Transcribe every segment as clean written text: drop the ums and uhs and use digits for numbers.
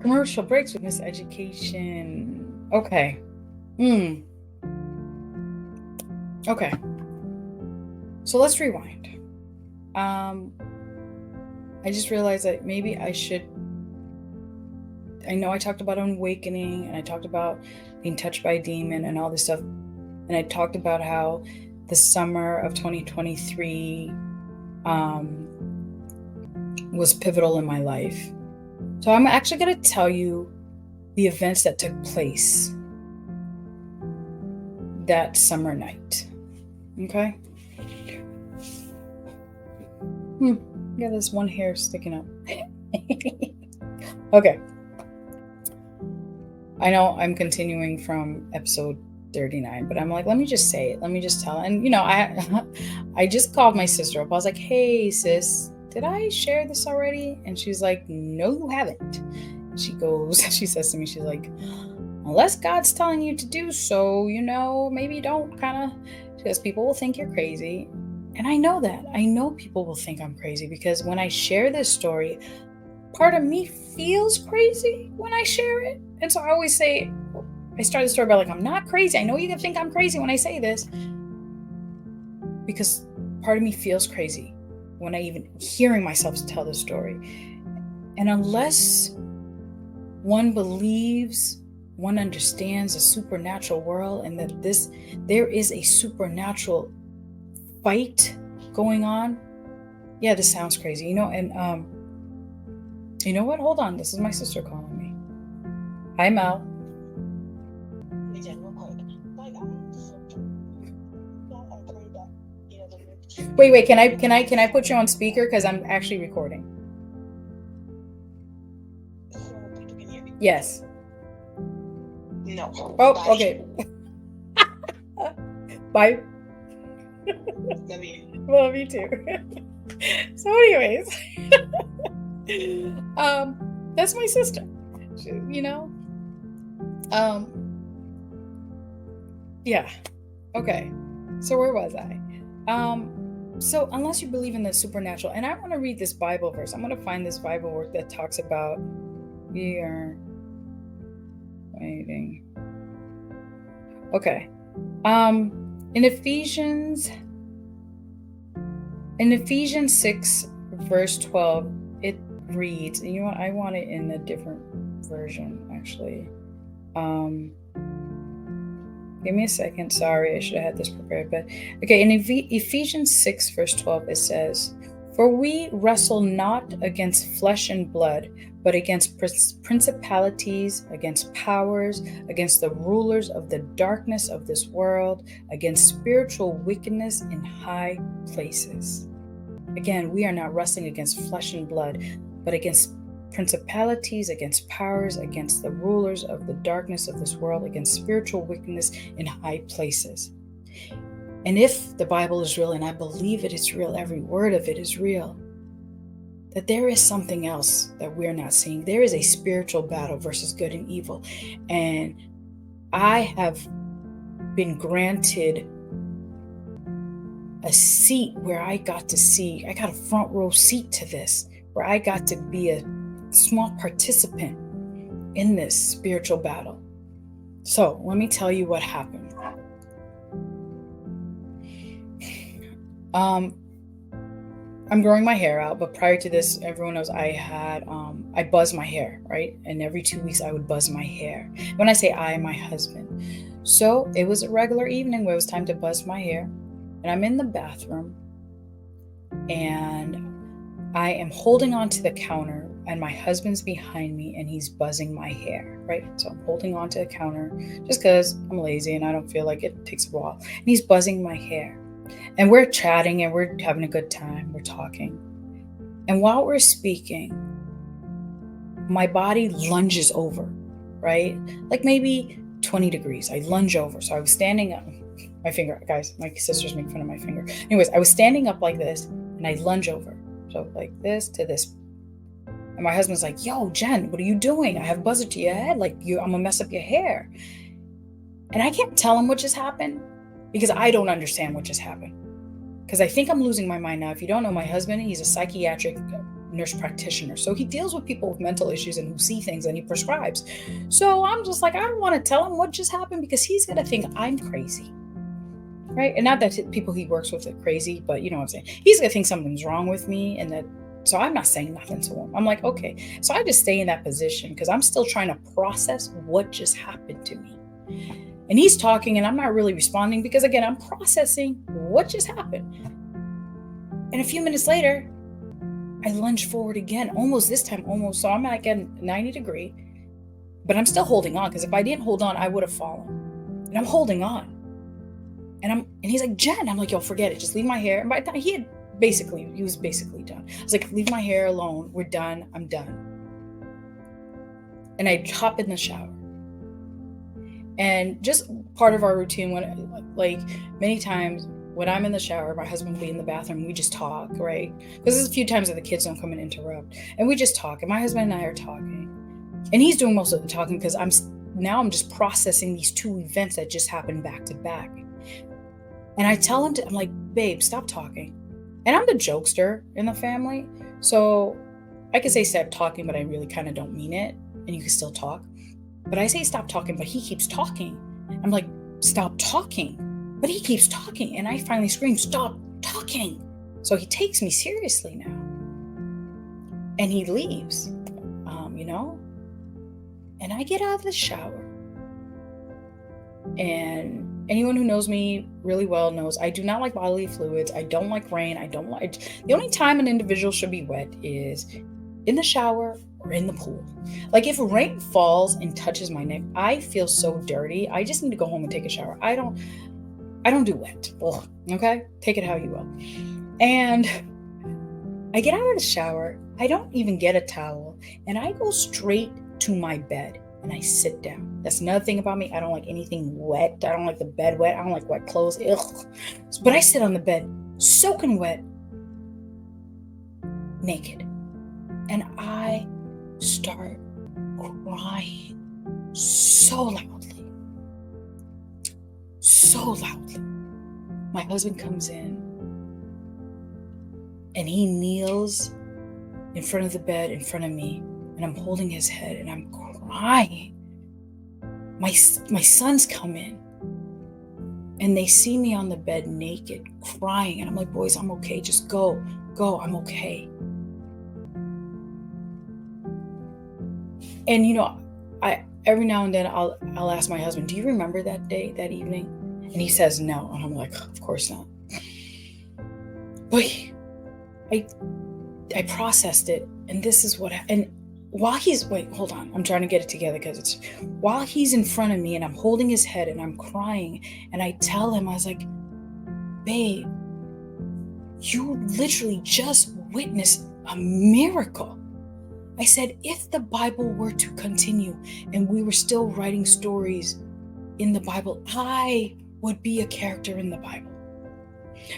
Commercial breaks with miseducation. Okay. Okay. So let's rewind. I just realized that maybe I know I talked about awakening and I talked about being touched by a demon and all this stuff. And I talked about how the summer of 2023 was pivotal in my life. So I'm actually going to tell you the events that took place that summer night. Okay? Yeah, there's one hair sticking up. Okay. I know I'm continuing from episode 39, but I'm like, let me just say it. Let me just tell. And I just called my sister up. I was like, hey sis, did I share this already? And she's like, no, you haven't. She says to me, she's like, unless God's telling you to do so, maybe don't because people will think you're crazy. And I know that. I know people will think I'm crazy because when I share this story, part of me feels crazy when I share it. And so I always say, I start the story by like, I'm not crazy. I know you can think I'm crazy when I say this. Because part of me feels crazy when I even hearing myself tell the story. And unless one believes, one understands a supernatural world and that there is a supernatural fight going on. Yeah, this sounds crazy, and you know what? Hold on. This is my sister calling me. Hi, Mel. Wait. Can I put you on speaker because I'm actually recording? Yes. No. Oh, okay. Bye. Love you. Well, me too. So, anyways, that's my sister. Yeah. Okay. So where was I? So unless you believe in the supernatural, and I want to read this Bible verse. I'm going to find this Bible work that talks about we are waiting. Okay. In Ephesians 6 verse 12, it reads, and I want it in a different version actually. Give me a second. Sorry, I should have had this prepared. But okay, in Ephesians 6 verse 12, it says, for we wrestle not against flesh and blood, but against principalities, against powers, against the rulers of the darkness of this world, against spiritual wickedness in high places. Again, we are not wrestling against flesh and blood, but against principalities, against powers, against the rulers of the darkness of this world, against spiritual wickedness in high places. And if the Bible is real, and I believe it is real, every word of it is real, that there is something else that we're not seeing. There is a spiritual battle versus good and evil. And I have been granted a seat where I got a front row seat to this, where I got to be a small participant in this spiritual battle. So let me tell you what happened. I'm growing my hair out, but prior to this, everyone knows I buzz my hair, right? And every 2 weeks I would buzz my hair. When I say I, my husband. So it was a regular evening where it was time to buzz my hair. And I'm in the bathroom and I am holding onto the counter and my husband's behind me and he's buzzing my hair, right? So I'm holding onto the counter just because I'm lazy and I don't feel like it takes a while. And he's buzzing my hair. And we're chatting and we're having a good time. We're talking. And while we're speaking, my body lunges over, right? Like maybe 20 degrees. I lunge over. So I was standing up. My finger, guys, my sisters make fun of my finger. Anyways, I was standing up like this and I lunge over. So like this to this. And my husband's like, yo, Jen, what are you doing? I have buzzer to your head. Like I'm going to mess up your hair. And I can't tell him what just happened because I don't understand what just happened. Because I think I'm losing my mind now. If you don't know my husband, he's a psychiatric nurse practitioner. So he deals with people with mental issues and who see things and he prescribes. So I'm just like, I don't want to tell him what just happened because he's going to think I'm crazy. Right? And not that people he works with are crazy, but you know what I'm saying? He's going to think something's wrong with me and that. So I'm not saying nothing to him. I'm like, okay. So I just stay in that position because I'm still trying to process what just happened to me. And he's talking and I'm not really responding because, again, I'm processing what just happened. And a few minutes later, I lunge forward again, almost this time, almost. So I'm at a 90 degree, but I'm still holding on because if I didn't hold on, I would have fallen. And I'm holding on. And he's like, Jen, I'm like, yo, forget it. Just leave my hair. And by the time he was basically done. I was like, leave my hair alone. We're done. I'm done. And I hop in the shower. And just part of our routine when, like, many times when I'm in the shower, my husband will be in the bathroom. We just talk, right? Because there's a few times that the kids don't come and interrupt. And we just talk. And my husband and I are talking. And he's doing most of the talking because I'm just processing these two events that just happened back to back. And I tell him I'm like, babe, stop talking. And I'm the jokester in the family. So I could say stop talking, but I really kind of don't mean it. And you can still talk. But I say stop talking, but he keeps talking. I'm like, stop talking. But he keeps talking. And I finally scream, stop talking. So he takes me seriously now. And he leaves, And I get out of the shower. And anyone who knows me really well knows I do not like bodily fluids. I don't like rain. The only time an individual should be wet is in the shower or in the pool. Like if rain falls and touches my neck, I feel so dirty. I just need to go home and take a shower. I don't do wet. Ugh, okay? Take it how you will. And I get out of the shower. I don't even get a towel. And I go straight to my bed and I sit down. That's another thing about me. I don't like anything wet. I don't like the bed wet. I don't like wet clothes. Ugh. But I sit on the bed, soaking wet, naked. And I start crying so loudly. So loudly. My husband comes in and he kneels in front of the bed in front of me and I'm holding his head and I'm crying. My sons come in and they see me on the bed naked, crying. And I'm like, boys, I'm okay. Just go, I'm okay. And I every now and then I'll ask my husband, do you remember that day, that evening? And he says no. And I'm like, of course not. But I processed it, and this is what and while hold on, I'm trying to get it together because while he's in front of me and I'm holding his head and I'm crying and I tell him, I was like, babe, you literally just witnessed a miracle. I said, if the Bible were to continue and we were still writing stories in the Bible, I would be a character in the Bible.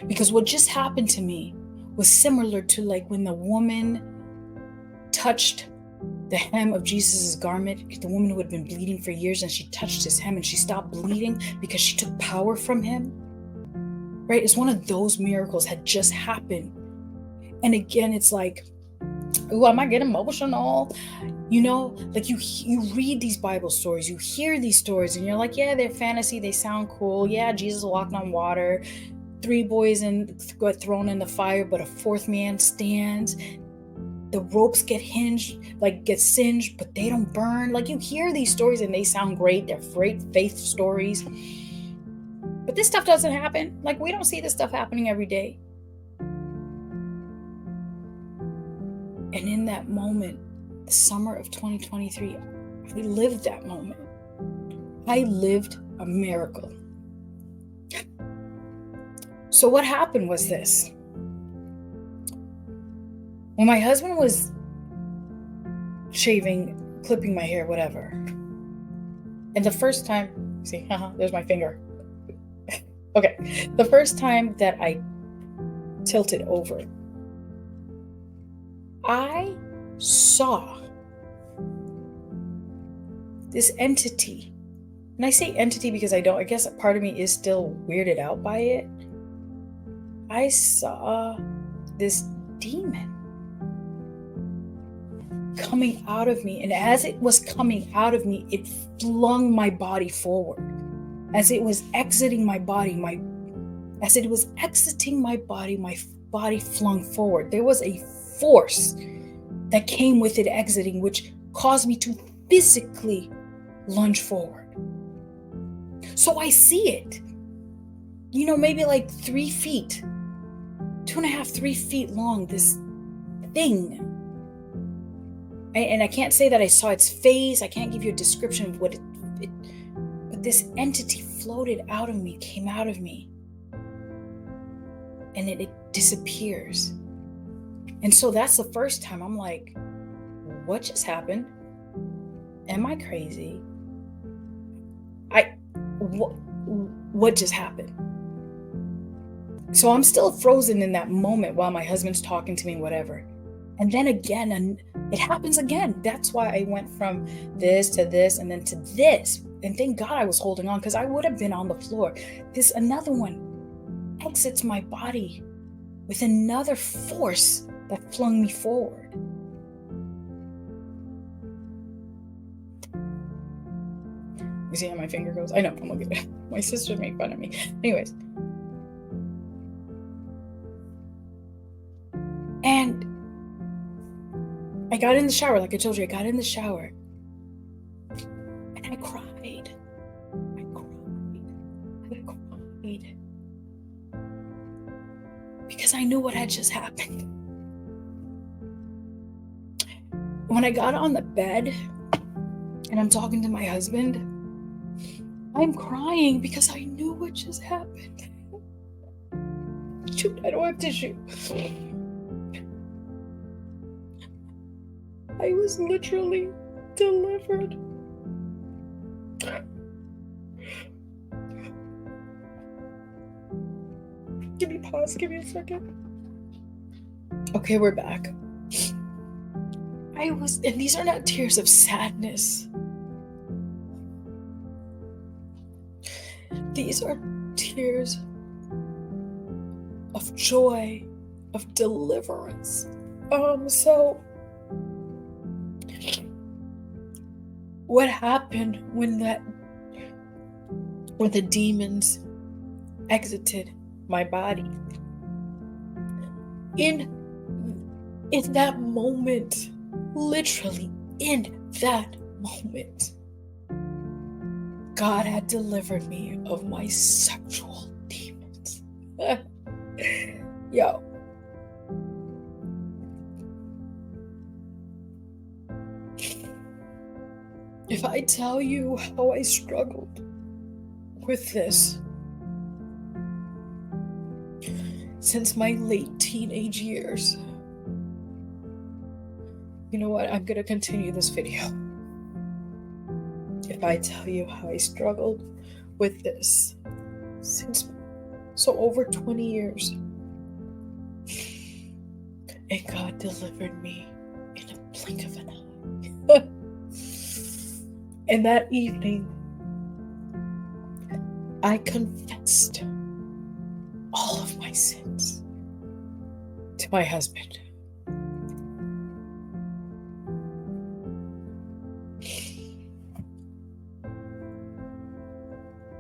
Because what just happened to me was similar to like when the woman touched the hem of Jesus's garment, the woman who had been bleeding for years, and she touched his hem and she stopped bleeding because she took power from him. Right? It's one of those miracles had just happened. And again, it's like, ooh, I might get emotional. Like you read these Bible stories, you hear these stories, and you're like, yeah, they're fantasy, they sound cool. Yeah, Jesus walked on water. 3 boys got thrown in the fire, but a 4th man stands. The ropes get singed, but they don't burn. Like you hear these stories and they sound great. They're great faith stories. But this stuff doesn't happen. Like we don't see this stuff happening every day. And in that moment, the summer of 2023, I lived that moment. I lived a miracle. So what happened was this. When my husband was shaving, clipping my hair, whatever, and the first time, there's my finger. Okay, the first time that I tilted over, I saw this entity. And I say entity because I guess a part of me is still weirded out by it. I saw this demon. coming out of me. And as it was coming out of me, it flung my body forward. As it was exiting my body, my body flung forward. There was a force that came with it exiting, which caused me to physically lunge forward. So I see it, maybe like 3 feet, 2.5, 3 feet long, this thing. And I can't say that I saw its face. I can't give you a description of what but this entity floated out of me, came out of me, and it disappears. And so that's the first time I'm like, what just happened? Am I crazy? What just happened? So I'm still frozen in that moment while my husband's talking to me, whatever. And then again, and it happens again. That's why I went from this to this and then to this. And thank God I was holding on, because I would have been on the floor. This another one exits my body with another force that flung me forward. You see how my finger goes? I know, I'm looking at it. My sister made fun of me. Anyways. And I got in the shower, like I told you, I got in the shower. And I cried. Because I knew what had just happened. When I got on the bed and I'm talking to my husband, I'm crying because I knew what just happened. Shoot, I don't have tissue. I was literally delivered. Give me pause, give me a second. Okay, we're back. And these are not tears of sadness. These are tears of joy, of deliverance. So what happened when the demons exited my body? In that moment, literally in that moment, God had delivered me of my sexual demons. Yo. If I tell you how I struggled with this since my late teenage years, you know what? I'm going to continue this video. If I tell you how I struggled with this since over 20 years, and God delivered me in a blink of an eye. And that evening, I confessed all of my sins to my husband.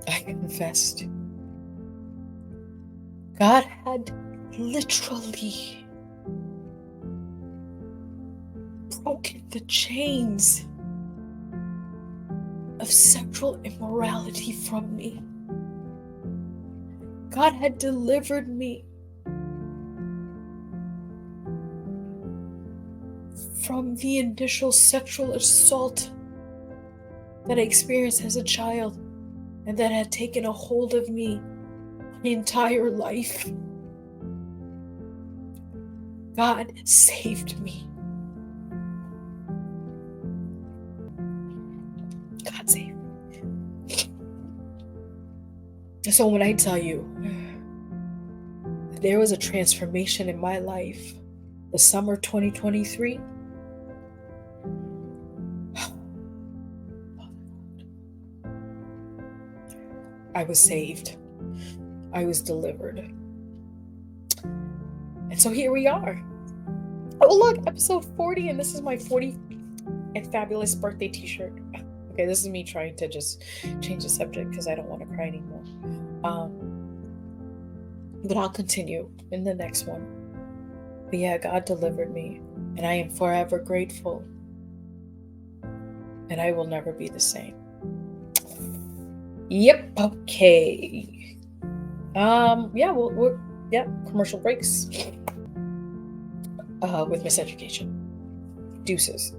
I confessed. God had literally broken the chains of sexual immorality from me. God had delivered me from the initial sexual assault that I experienced as a child and that had taken a hold of me my entire life. God saved me. God saved me. So when I tell you there was a transformation in my life, the summer 2023, I was saved. I was delivered. And so here we are. Oh, look, episode 40, and this is my 41st and fabulous birthday t-shirt. Okay, this is me trying to just change the subject because I don't want to cry anymore. But I'll continue in the next one. But yeah, God delivered me, and I am forever grateful, and I will never be the same. Yep. Okay. Yeah. Yeah. Commercial breaks. With Miseducation. Deuces.